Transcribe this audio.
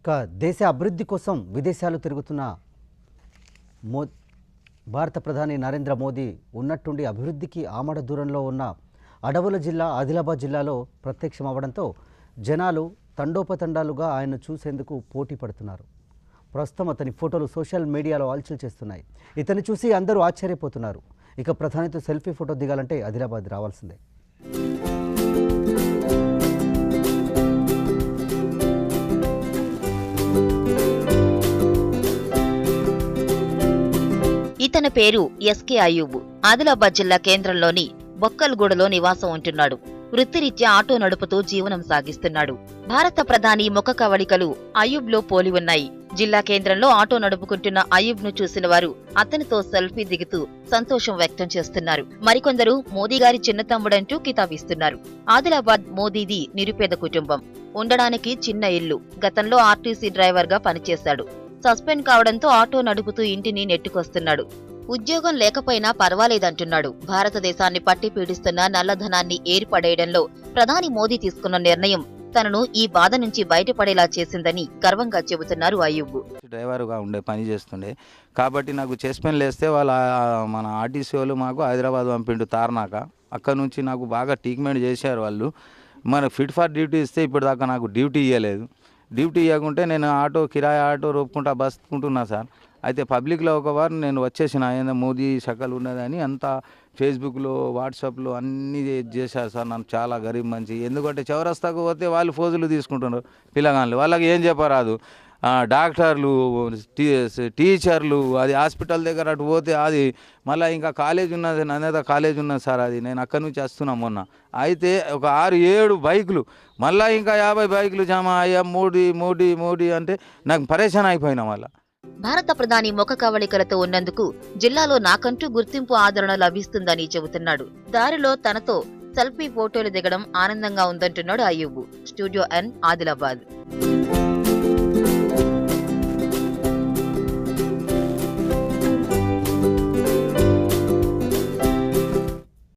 ఇక దేశ అభివృద్ధి కోసం విదేశాలు తిరుగుతున్న భారత ప్రధాని నరేంద్ర మోదీ ఉన్నట్టుండి అభివృద్ధికి ఆమడ దూరంలో ఉన్న అడవుల జిల్లా ఆదిలాబాద్ జిల్లాలో ప్రత్యక్షమవడంతో జనాలు తండోపతండాలుగా ఆయన చూసేందుకు పోటీ పడుతున్నారు. ప్రస్తుతం అతని ఫోటోలు సోషల్ మీడియాలో హల్చల్ చేస్తున్నాయి. ఇతన్ని చూసి అందరూ ఆశ్చర్యపోతున్నారు. ఇక ప్రధానితో సెల్ఫీ ఫోటో దిగాలంటే ఆదిలాబాద్ రావాల్సిందే. ఇతని పేరు ఎస్కే అయూబ్. ఆదిలాబాద్ జిల్లా కేంద్రంలోని బొక్కల్గూడలో నివాసం ఉంటున్నాడు. వృత్తిరీత్యా ఆటో నడుపుతూ జీవనం సాగిస్తున్నాడు. భారత ప్రధాని ముఖ కవళికలు అయూబ్ లో పోలి ఉన్నాయి. జిల్లా కేంద్రంలో ఆటో నడుపుకుంటున్న అయూబ్ ను చూసిన వారు అతనితో సెల్ఫీ దిగుతూ సంతోషం వ్యక్తం చేస్తున్నారు. మరికొందరు మోదీ గారి చిన్న తమ్ముడంటూ కితాబిస్తున్నారు. ఆదిలాబాద్ మోదీది నిరుపేద కుటుంబం. ఉండడానికి చిన్న ఇల్లు. గతంలో ఆర్టీసీ డ్రైవర్ గా పనిచేశాడు. సస్పెండ్ కావడంతో ఆటో నడుపుతూ ఇంటిని నెట్టుకొస్తున్నాడు. ఉద్యోగం లేకపోయినా పర్వాలేదంటున్నాడు. భారతదేశాన్ని పట్టి పీడిస్తున్న నల్లధనాన్ని ఏర్పడేయడంలో ప్రధాని మోదీ తీసుకున్న నిర్ణయం తనను ఈ బాధ నుంచి బయటపడేలా చేసిందని గర్వంగా చెబుతున్నారు అయూబ్. డ్రైవర్గా ఉండే పని చేస్తుండే కాబట్టి నాకు చెస్ట్ పెయిన్ లేస్తే మన ఆర్టీసీ వాళ్ళు మాకు హైదరాబాద్ పంపిండు తార్నాక. అక్కడ నుంచి నాకు బాగా ట్రీట్మెంట్ చేశారు వాళ్ళు. మన ఫిట్ ఫర్ డ్యూటీ ఇస్తే ఇప్పుడు దాకా నాకు డ్యూటీ ఇవ్వలేదు. డ్యూటీ ఇవ్వకుంటే నేను కిరాయి ఆటో రూపుకుంటా బతుకుంటున్నా సార్. అయితే పబ్లిక్లో ఒకవారు నేను వచ్చేసిన ఆయన మోదీ షకల్ ఉన్నదని అంతా ఫేస్బుక్లో వాట్సాప్లో అన్నీ చేశారు సార్. నన్ను చాలా గరీబ్ మంచి. ఎందుకంటే చౌరస్తాకు పోతే వాళ్ళు ఫోజులు తీసుకుంటున్నారు పిల్లగాళ్ళు. వాళ్ళకి ఏం చెప్పరాదు. డాక్టర్లు, టీచర్లు, అది హాస్పిటల్ దగ్గర అటు పోతే అది మళ్ళీ ఇంకా కాలేజ్ ఉన్నది, నన్నేదా కాలేజ్ ఉన్నది సార్. అది నేను అక్కడి నుంచి వస్తున్నా మొన్న. అయితే ఒక 6-7 బైకులు మళ్ళీ ఇంకా 50 బైకులు జమ అయ్యా మోడీ అంటే నాకు పరేషాన్ అయిపోయినా. మళ్ళీ భారత ప్రధాని ముఖ కవళికలతో ఉన్నందుకు జిల్లాలో నాకంటూ గుర్తింపు ఆదరణ లభిస్తుందని చెబుతున్నాడు. దారిలో తనతో సెల్ఫీ ఫోటోలు దిగడం ఆనందంగా ఉందంటున్నాడు అయూబ్. Studio N, Adilabad.